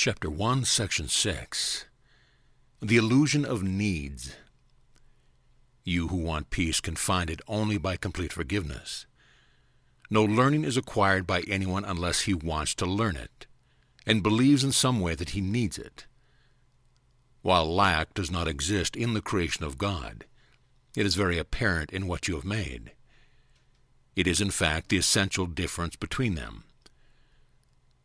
Chapter 1, Section 6. The Illusion of Needs. You who want peace can find it only by complete forgiveness. No learning is acquired by anyone unless he wants to learn it, and believes in some way that he needs it. While lack does not exist in the creation of God, it is very apparent in what you have made. It is in fact the essential difference between them.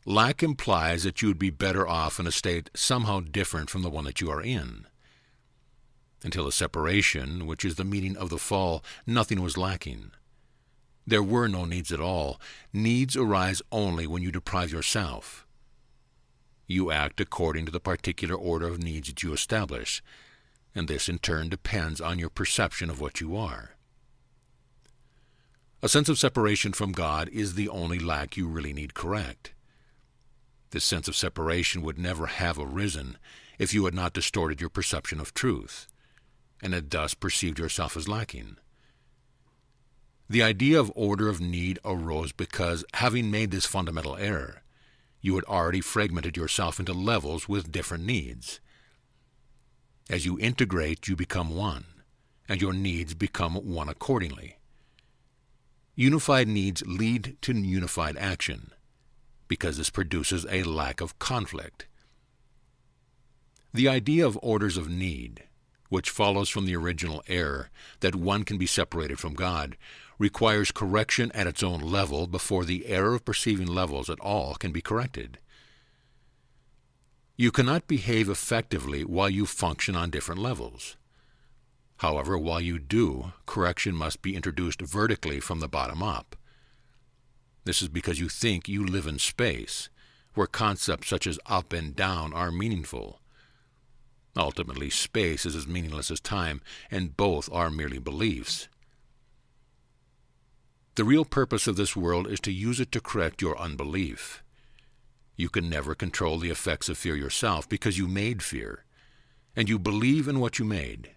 Lack implies that you would be better off in a state somehow different from the one that you are in. Until the separation, which is the meaning of the fall, nothing was lacking. There were no needs at all. Needs arise only when you deprive yourself. You act according to the particular order of needs that you establish, and this in turn depends on your perception of what you are. A sense of separation from God is the only lack you really need correct. This sense of separation would never have arisen if you had not distorted your perception of truth, and had thus perceived yourself as lacking. The idea of order of need arose because, having made this fundamental error, you had already fragmented yourself into levels with different needs. As you integrate, you become one, and your needs become one accordingly. Unified needs lead to unified action, because this produces a lack of conflict. The idea of orders of need, which follows from the original error that one can be separated from God, requires correction at its own level before the error of perceiving levels at all can be corrected. You cannot behave effectively while you function on different levels. However, while you do, correction must be introduced vertically from the bottom up. This is because you think you live in space, where concepts such as up and down are meaningful. Ultimately, space is as meaningless as time, and both are merely beliefs. The real purpose of this world is to use it to correct your unbelief. You can never control the effects of fear yourself because you made fear, and you believe in what you made.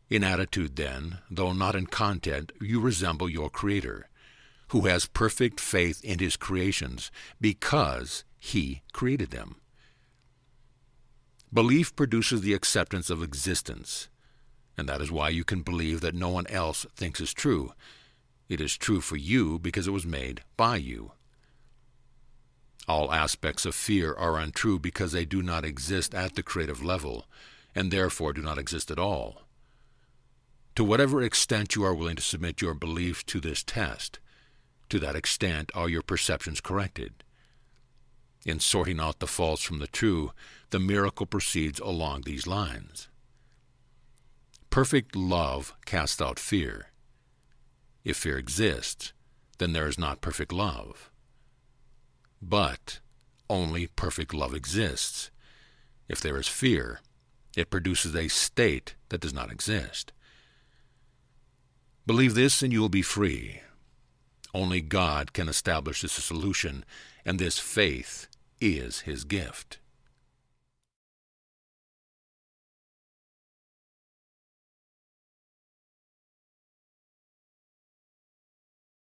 In attitude, then, though not in content, you resemble your Creator, who has perfect faith in his creations because he created them. Belief produces the acceptance of existence, and that is why you can believe that no one else thinks is true. It is true for you because it was made by you. All aspects of fear are untrue because they do not exist at the creative level, and therefore do not exist at all. To whatever extent you are willing to submit your beliefs to this test, to that extent are your perceptions corrected. In sorting out the false from the true, the miracle proceeds along these lines. Perfect love casts out fear. If fear exists, then there is not perfect love. But only perfect love exists. If there is fear, it produces a state that does not exist. Believe this and you will be free. Only God can establish this solution, and this faith is his gift.